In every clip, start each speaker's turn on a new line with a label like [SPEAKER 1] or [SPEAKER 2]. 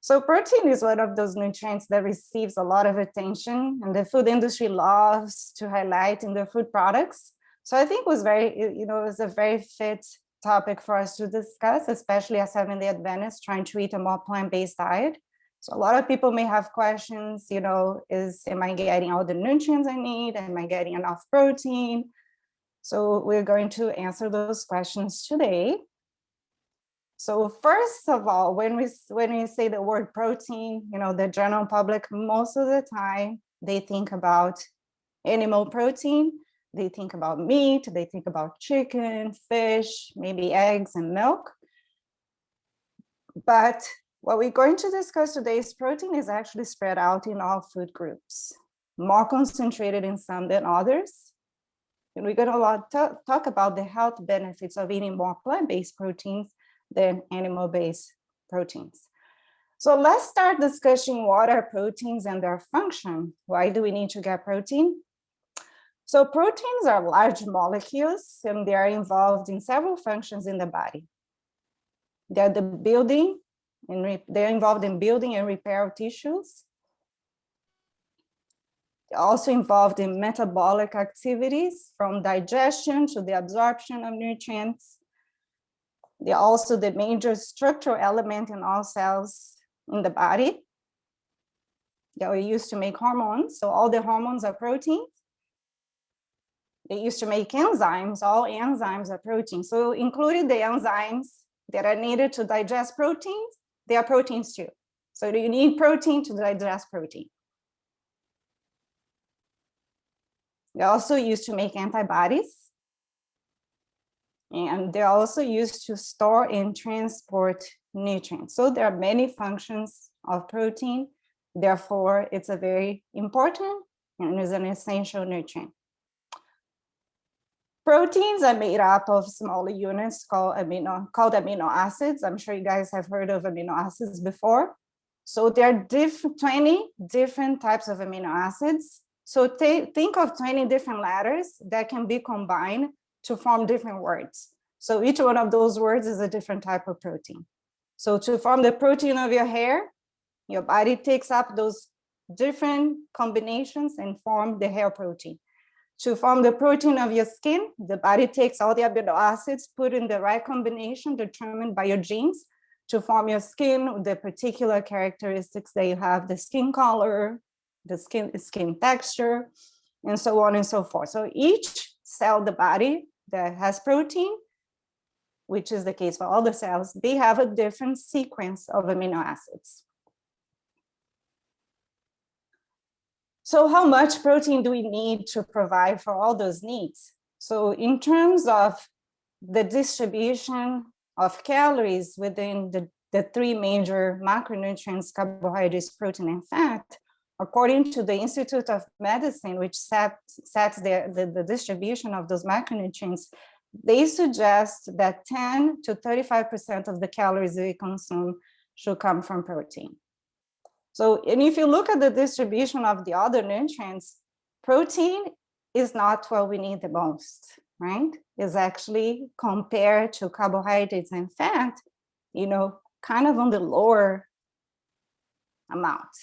[SPEAKER 1] So protein is one of those nutrients that receives a lot of attention, and the food industry loves to highlight in their food products. So I think it was it was a very fit topic for us to discuss, especially as having the Adventist trying to eat a more plant-based diet. So a lot of people may have questions, am I getting all the nutrients I need? Am I getting enough protein? So we're going to answer those questions today. So first of all, when we say the word protein, the general public, most of the time, they think about animal protein. They think about meat, they think about chicken, fish, maybe eggs and milk. But what we're going to discuss today is protein is actually spread out in all food groups, more concentrated in some than others. And we're going to talk about the health benefits of eating more plant-based proteins than animal-based proteins. So let's start discussing what are proteins and their function. Why do we need to get protein? So proteins are large molecules and they are involved in several functions in the body. They're involved in building and repair of tissues. They're also involved in metabolic activities from digestion to the absorption of nutrients. They're also the major structural element in all cells in the body. They are used to make hormones. So all the hormones are proteins. They used to make enzymes. All enzymes are proteins. So including the enzymes that are needed to digest proteins, they are proteins too. So you need protein to digest protein. They're also used to make antibodies. And they're also used to store and transport nutrients. So there are many functions of protein. Therefore, it's a very important and is an essential nutrient. Proteins are made up of smaller units called amino acids. I'm sure you guys have heard of amino acids before. So there are 20 different types of amino acids. So think of 20 different letters that can be combined to form different words. So each one of those words is a different type of protein. So to form the protein of your hair, your body takes up those different combinations and form the hair protein. To form the protein of your skin, the body takes all the amino acids, put in the right combination determined by your genes to form your skin, the particular characteristics that you have, the skin color, the skin texture, and so on and so forth. So each cell of the body that has protein, which is the case for all the cells, they have a different sequence of amino acids. So how much protein do we need to provide for all those needs? So in terms of the distribution of calories within the three major macronutrients, carbohydrates, protein, and fat, according to the Institute of Medicine, which sets the distribution of those macronutrients, they suggest that 10 to 35% of the calories we consume should come from protein. So, and if you look at the distribution of the other nutrients, protein is not what we need the most, right? It's actually compared to carbohydrates and fat, kind of on the lower amount.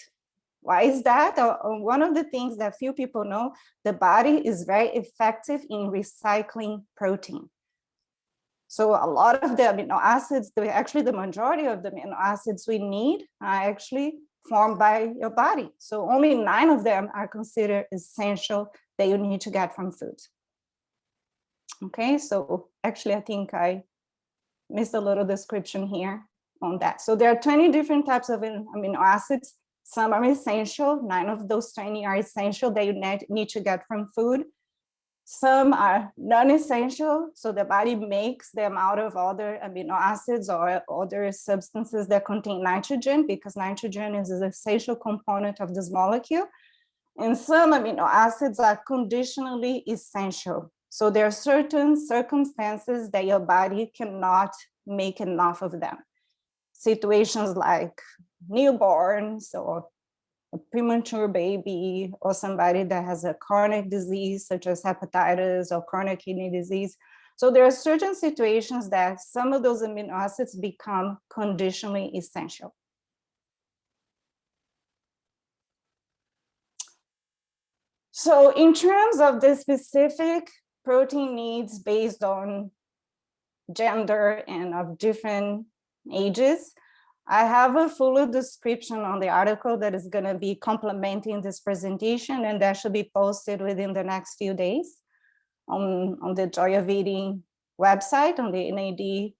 [SPEAKER 1] Why is that? One of the things that few people know, the body is very effective in recycling protein. So a lot of the amino acids, actually the majority of the amino acids we need are actually formed by your body. So only 9 of them are considered essential that you need to get from food. Okay, so actually I think I missed a little description here on that. So there are 20 different types of amino acids. Some are essential. 9 of those 20 are essential that you need to get from food. Some are non-essential, so the body makes them out of other amino acids or other substances that contain nitrogen, because nitrogen is an essential component of this molecule. And some amino acids are conditionally essential. So there are certain circumstances that your body cannot make enough of them. Situations like newborns or a premature baby or somebody that has a chronic disease such as hepatitis or chronic kidney disease. So there are certain situations that some of those amino acids become conditionally essential. So in terms of the specific protein needs based on gender and of different ages, I have a fuller description on the article that is going to be complementing this presentation, and that should be posted within the next few days on the Joy of Eating website, on the NAD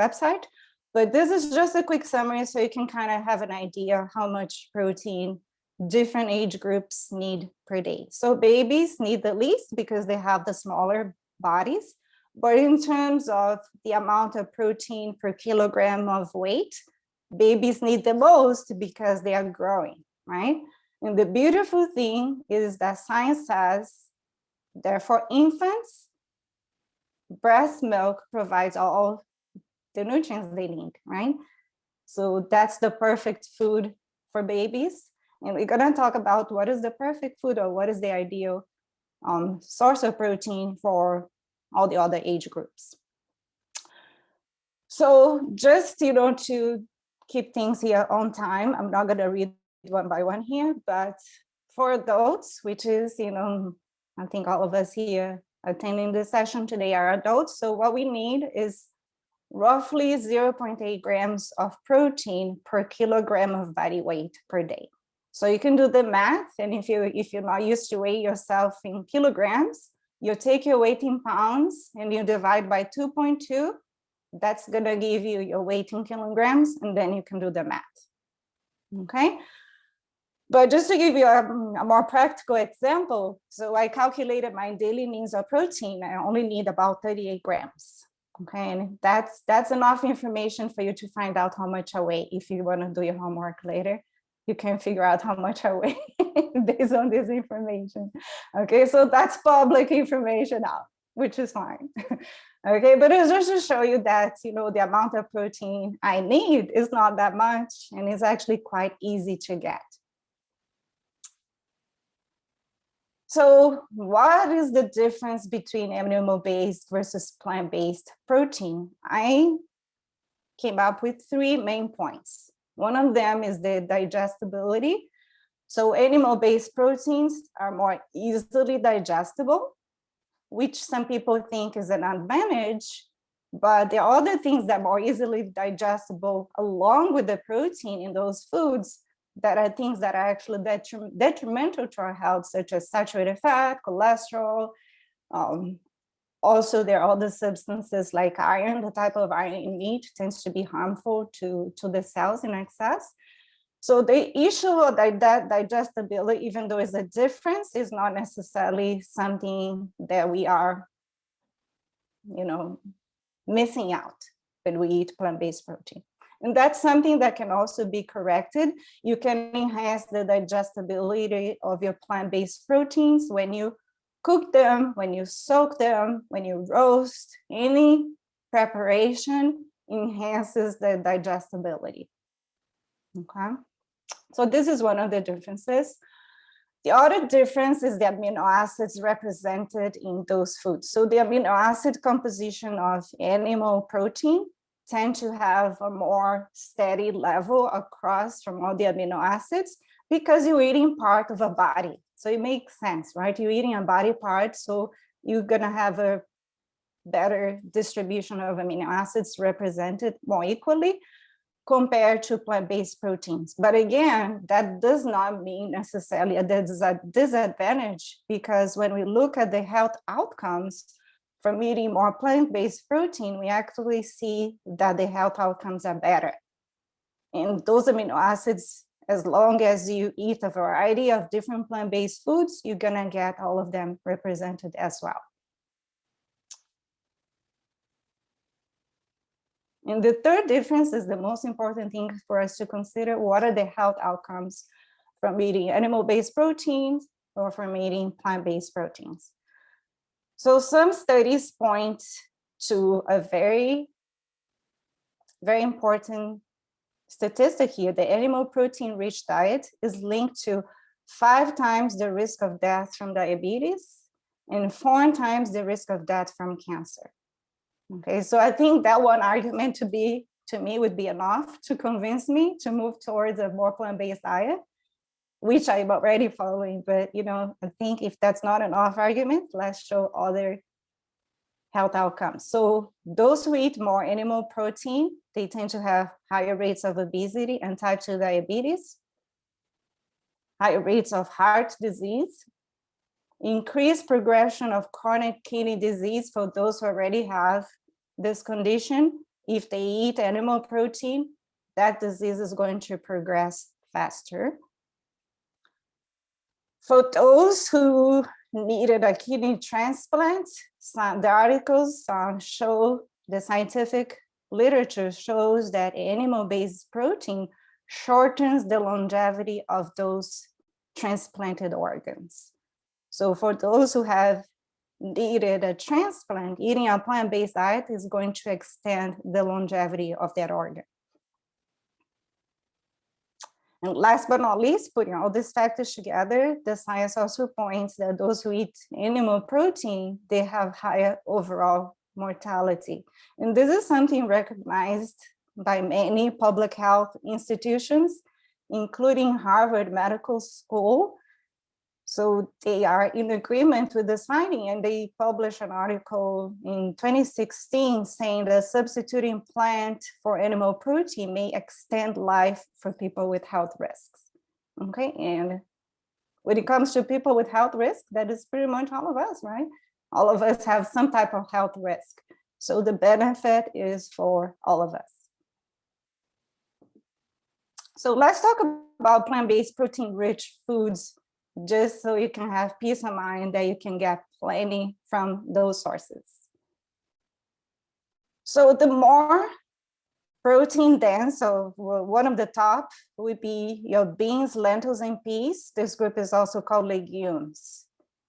[SPEAKER 1] website. But this is just a quick summary so you can kind of have an idea how much protein different age groups need per day. So babies need the least because they have the smaller bodies. But in terms of the amount of protein per kilogram of weight, babies need the most because they are growing, right? And the beautiful thing is that science says that for infants, breast milk provides all the nutrients they need, right? So that's the perfect food for babies. And we're gonna talk about what is the perfect food or what is the ideal source of protein for all the other age groups. So just, to keep things here on time, I'm not gonna read one by one here, but for adults, which is, I think all of us here attending this session today are adults. So what we need is roughly 0.8 grams of protein per kilogram of body weight per day. So you can do the math, and if you're not used to weigh yourself in kilograms, you take your weight in pounds and you divide by 2.2. That's gonna give you your weight in kilograms, and then you can do the math. Okay. But just to give you a more practical example, so I calculated my daily needs of protein. I only need about 38 grams. Okay, and that's enough information for you to find out how much I weigh. If you want to do your homework later, you can figure out how much I weigh based on this information. Okay, so that's public information now, which is fine. Okay, but it's just to show you that, the amount of protein I need is not that much, and it's actually quite easy to get. So what is the difference between animal-based versus plant-based protein? I came up with 3 main points. One of them is the digestibility. So animal-based proteins are more easily digestible, which some people think is an advantage, but there are other things that are more easily digestible along with the protein in those foods that are things that are actually detrimental to our health, such as saturated fat, cholesterol. Also, there are other substances like iron. The type of iron in meat tends to be harmful to the cells in excess. So the issue of that digestibility, even though it's a difference, is not necessarily something that we are, missing out when we eat plant-based protein. And that's something that can also be corrected. You can enhance the digestibility of your plant-based proteins when you cook them, when you soak them, when you roast. Any preparation enhances the digestibility. Okay, so this is one of the differences. The other difference is the amino acids represented in those foods. So the amino acid composition of animal protein tend to have a more steady level across from all the amino acids because you're eating part of a body. So it makes sense, right? You're eating a body part, so you're gonna have a better distribution of amino acids represented more equally compared to plant-based proteins. But again, that does not mean necessarily a disadvantage, because when we look at the health outcomes from eating more plant-based protein, we actually see that the health outcomes are better. And those amino acids, as long as you eat a variety of different plant-based foods, you're gonna get all of them represented as well. And the third difference is the most important thing for us to consider. What are the health outcomes from eating animal-based proteins or from eating plant-based proteins? So some studies point to a very, very important statistic here. The animal protein-rich diet is linked to 5 times the risk of death from diabetes and 4 times the risk of death from cancer. Okay, so I think that one argument to me would be enough to convince me to move towards a more plant-based diet. which I'm already following, but I think if that's not enough argument, let's show other health outcomes. So those who eat more animal protein, they tend to have higher rates of obesity and type 2 diabetes, higher rates of heart disease, increased progression of chronic kidney disease for those who already have this condition. If they eat animal protein, that disease is going to progress faster. For those who needed a kidney transplant, the articles show, the scientific literature shows that animal-based protein shortens the longevity of those transplanted organs. So for those who have needed a transplant, eating a plant-based diet is going to extend the longevity of that organ. And last but not least, putting all these factors together, the science also points that those who eat animal protein, they have higher overall mortality. And this is something recognized by many public health institutions, including Harvard Medical School. So they are in agreement with this finding, and they published an article in 2016 saying that substituting plant for animal protein may extend life for people with health risks. Okay, and when it comes to people with health risk, that is pretty much all of us, right? All of us have some type of health risk. So the benefit is for all of us. So let's talk about plant-based protein-rich foods, just so you can have peace of mind that you can get plenty from those sources. So the more protein dense, so one of the top would be your beans, lentils, and peas. This group is also called legumes.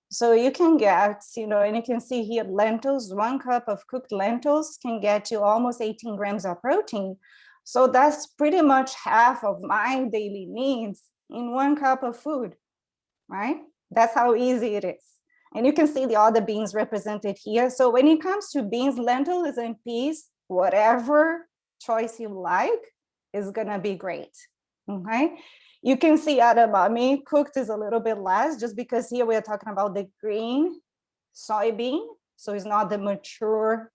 [SPEAKER 1] So you can get, and you can see here, lentils, 1 cup of cooked lentils can get you almost 18 grams of protein. So that's pretty much half of my daily needs in 1 cup of food. Right? That's how easy it is. And you can see the other beans represented here. So when it comes to beans, lentils, and peas, whatever choice you like is gonna be great, okay? You can see edamame, cooked is a little bit less, just because here we're talking about the green soybean. So it's not the mature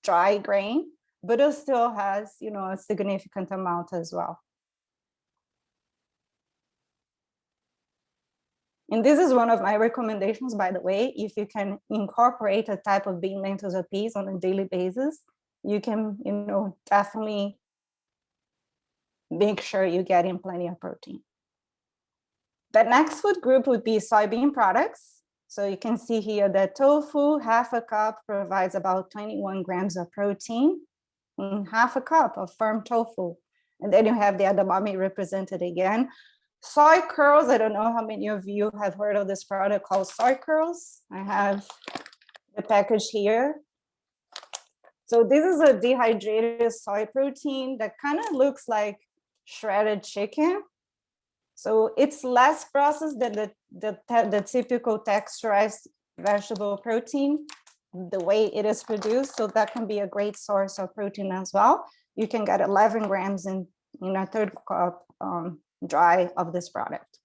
[SPEAKER 1] dry grain, but it still has, a significant amount as well. And this is one of my recommendations, by the way. If you can incorporate a type of bean, lentils, or peas on a daily basis, you can, definitely make sure you get in plenty of protein. The next food group would be soybean products. So you can see here that tofu, half a cup, provides about 21 grams of protein in half a cup of firm tofu. And then you have the edamame represented again. Soy curls, I don't know how many of you have heard of this product called soy curls. I have the package here. So this is a dehydrated soy protein that kind of looks like shredded chicken. So it's less processed than the typical texturized vegetable protein, the way it is produced. So that can be a great source of protein as well. You can get 11 grams in a 1/3 cup dry of this product.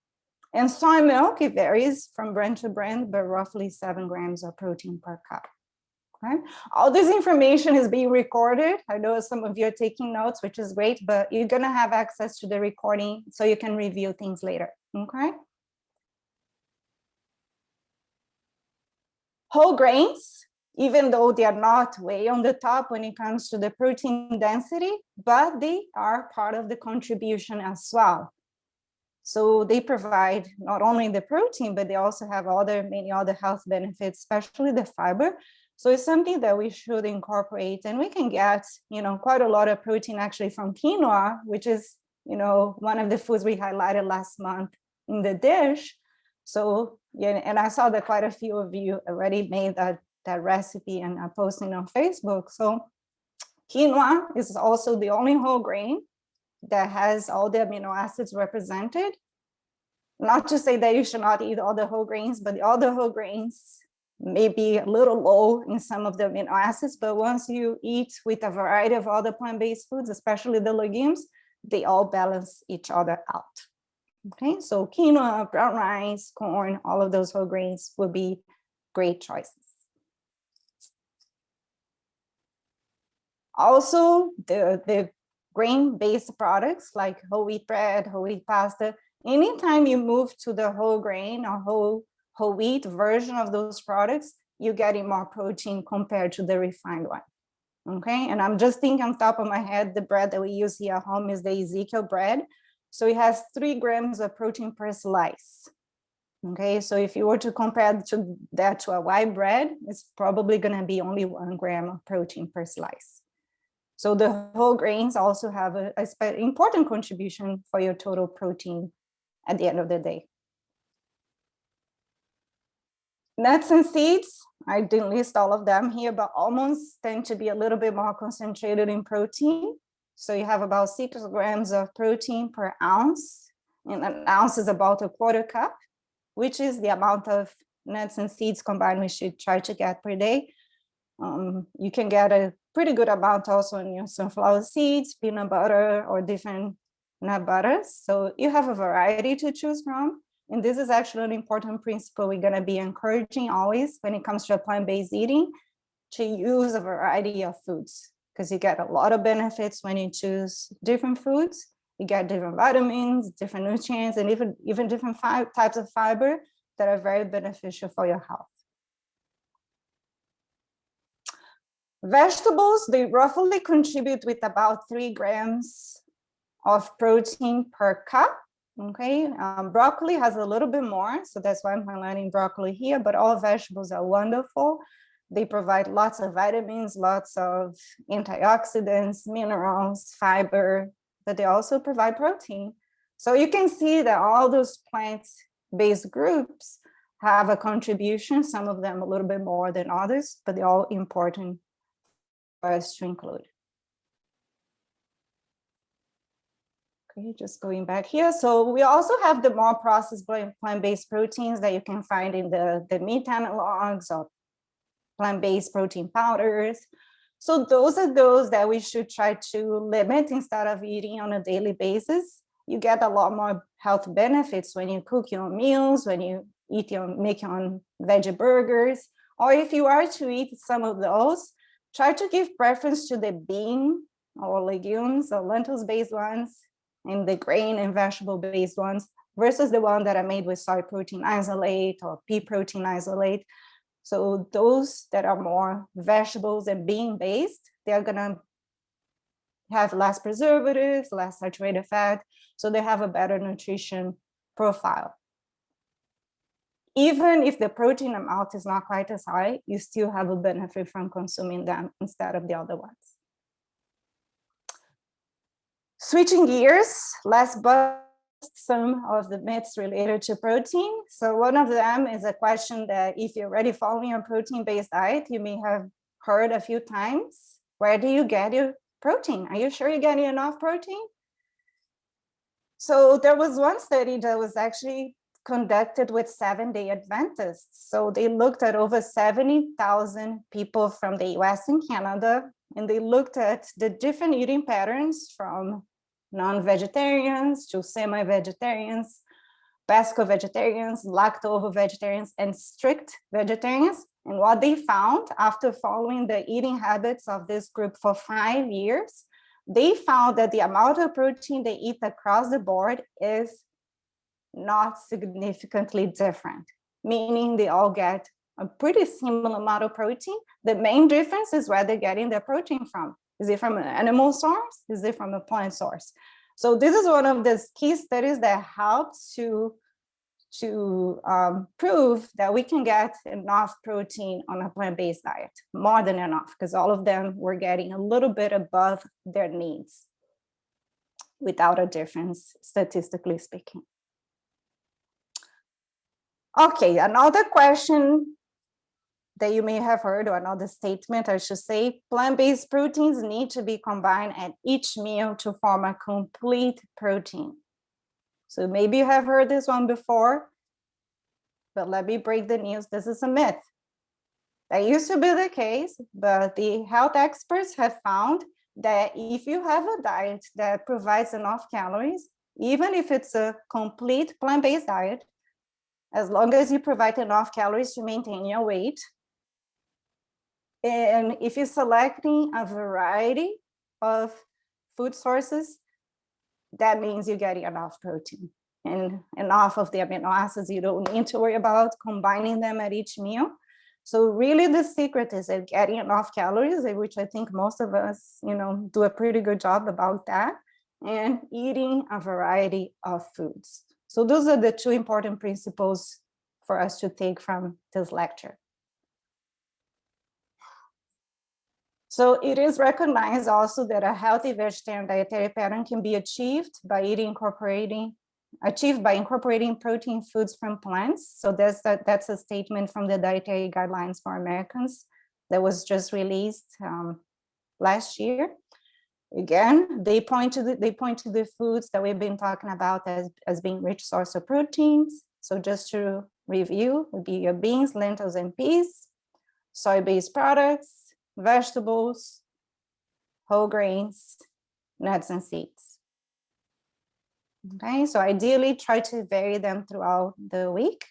[SPEAKER 1] And soy milk, it varies from brand to brand, but roughly 7 grams of protein per cup. Okay. All this information is being recorded. I know some of you are taking notes, which is great, but you're gonna have access to the recording so you can review things later, okay? Whole grains, even though they are not way on the top when it comes to the protein density, but they are part of the contribution as well. So they provide not only the protein, but they also have many other health benefits, especially the fiber. So it's something that we should incorporate, and we can get, quite a lot of protein actually from quinoa, which is, one of the foods we highlighted last month in the dish. So, yeah, and I saw that quite a few of you already made that recipe and are posting on Facebook. So quinoa is also the only whole grain that has all the amino acids represented. Not to say that you should not eat all the whole grains, but the other whole grains may be a little low in some of the amino acids, but once you eat with a variety of other plant-based foods, especially the legumes, they all balance each other out, Okay, so quinoa, brown rice, corn, all of those whole grains would be great choices. Also, the grain-based products like whole wheat bread, whole wheat pasta, anytime you move to the whole grain or whole wheat version of those products, you're getting more protein compared to the refined one. Okay, and I'm just thinking on top of my head, the bread that we use here at home is the Ezekiel bread. So it has 3 grams of protein per slice. Okay, so if you were to compare that to a white bread, it's probably gonna be only 1 gram of protein per slice. So the whole grains also have an important contribution for your total protein at the end of the day. Nuts and seeds, I didn't list all of them here, but almonds tend to be a little bit more concentrated in protein. So you have about 6 grams of protein per ounce, and an ounce is about a quarter cup, which is the amount of nuts and seeds combined we should try to get per day. You can get a pretty good amount also in your sunflower seeds, peanut butter, or different nut butters. So you have a variety to choose from. And this is actually an important principle we're going to be encouraging always when it comes to plant-based eating, to use a variety of foods, because you get a lot of benefits when you choose different foods. You get different vitamins, different nutrients, and even different types of fiber that are very beneficial for your health. Vegetables, they roughly contribute with about 3 grams of protein per cup. Okay, broccoli has a little bit more, so that's why I'm highlighting broccoli here, but all vegetables are wonderful. They provide lots of vitamins, lots of antioxidants, minerals, fiber, but they also provide protein. So you can see that all those plant-based groups have a contribution, some of them a little bit more than others, but they're all important for us to include. Okay, just going back here. So we also have the more processed plant-based proteins that you can find in the meat analogs or plant-based protein powders. So those are those that we should try to limit instead of eating on a daily basis. You get a lot more health benefits when you cook your meals, when you make your own veggie burgers, or if you are to eat some of those, try to give preference to the bean or legumes or lentils-based ones, and the grain and vegetable-based ones versus the one that are made with soy protein isolate or pea protein isolate. So those that are more vegetables and bean-based, they're gonna have less preservatives, less saturated fat, so they have a better nutrition profile. Even if the protein amount is not quite as high, you still have a benefit from consuming them instead of the other ones. Switching gears, let's bust some of the myths related to protein. So one of them is a question that if you're already following a protein-based diet, you may have heard a few times. Where do you get your protein? Are you sure you're getting enough protein? So there was one study that was actually conducted with 7-day Adventists. So they looked at over 70,000 people from the US and Canada, and they looked at the different eating patterns from non-vegetarians to semi-vegetarians, pesco-vegetarians, lacto-vegetarians, and strict vegetarians. And what they found after following the eating habits of this group for 5 years, they found that the amount of protein they eat across the board is not significantly different, meaning they all get a pretty similar amount of protein. The main difference is where they're getting their protein from. Is it from an animal source? Is it from a plant source? So this is one of the key studies that helps to prove that we can get enough protein on a plant-based diet, more than enough, because all of them were getting a little bit above their needs without a difference, statistically speaking. Okay, another question that you may have heard, or another statement, I should say, plant-based proteins need to be combined at each meal to form a complete protein. So maybe you have heard this one before, but let me break the news. This is a myth. That used to be the case, but the health experts have found that if you have a diet that provides enough calories, even if it's a complete plant-based diet, as long as you provide enough calories to maintain your weight. And if you're selecting a variety of food sources, that means you're getting enough protein and enough of the amino acids. You don't need to worry about combining them at each meal. So really the secret is getting enough calories, which I think most of us, do a pretty good job about that, and eating a variety of foods. So those are the two important principles for us to take from this lecture. So it is recognized also that a healthy vegetarian dietary pattern can be achieved by incorporating protein foods from plants. So that's a statement from the Dietary Guidelines for Americans that was just released last year. Again, they point to the foods that we've been talking about as being rich source of proteins. So just to review, would be your beans, lentils, and peas, soy-based products, vegetables, whole grains, nuts, and seeds. Okay, so ideally try to vary them throughout the week.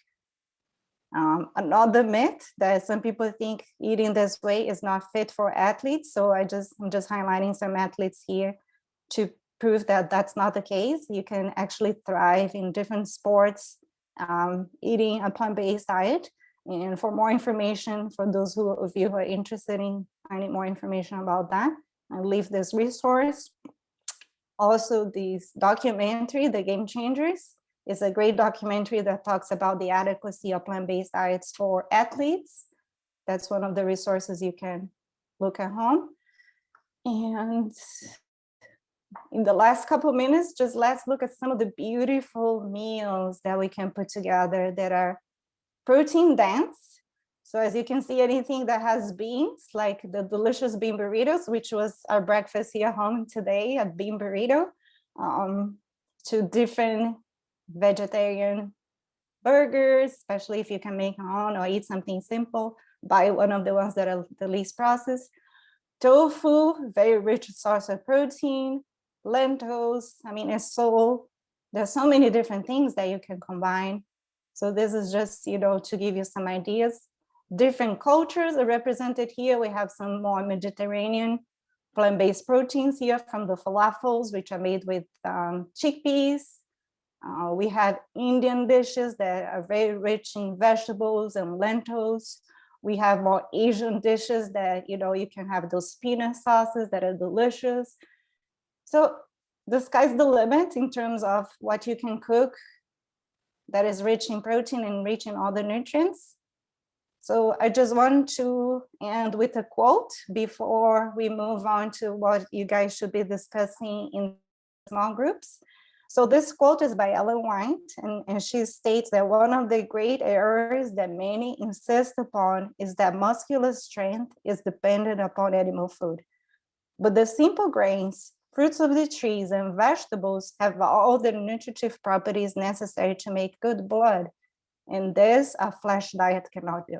[SPEAKER 1] Another myth that some people think eating this way is not fit for athletes. So I'm just highlighting some athletes here to prove that that's not the case. You can actually thrive in different sports eating a plant-based diet. And for more information, for those of you who are interested in finding more information about that, I'll leave this resource. Also, this documentary, The Game Changers, is a great documentary that talks about the adequacy of plant-based diets for athletes. That's one of the resources you can look at home. And in the last couple of minutes, just let's look at some of the beautiful meals that we can put together that are protein dense. So as you can see, anything that has beans, like the delicious bean burritos, which was our breakfast here at home today, a bean burrito, to different vegetarian burgers, especially if you can make your own or eat something simple, buy one of the ones that are the least processed. Tofu, very rich source of protein. Lentils, there's so many different things that you can combine. So this is just, to give you some ideas. Different cultures are represented here. We have some more Mediterranean plant-based proteins here from the falafels, which are made with chickpeas. We have Indian dishes that are very rich in vegetables and lentils. We have more Asian dishes that, you can have those peanut sauces that are delicious. So the sky's the limit in terms of what you can cook that is rich in protein and rich in all the nutrients. So I just want to end with a quote before we move on to what you guys should be discussing in small groups. So this quote is by Ellen White, and she states that one of the great errors that many insist upon is that muscular strength is dependent upon animal food. But the simple grains, fruits of the trees, and vegetables have all the nutritive properties necessary to make good blood. And this a flesh diet cannot do.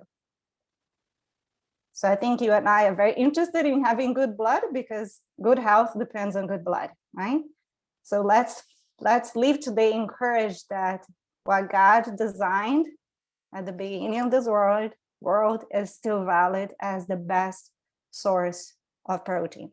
[SPEAKER 1] So I think you and I are very interested in having good blood because good health depends on good blood, right? So let's leave today encouraged that what God designed at the beginning of this world is still valid as the best source of protein.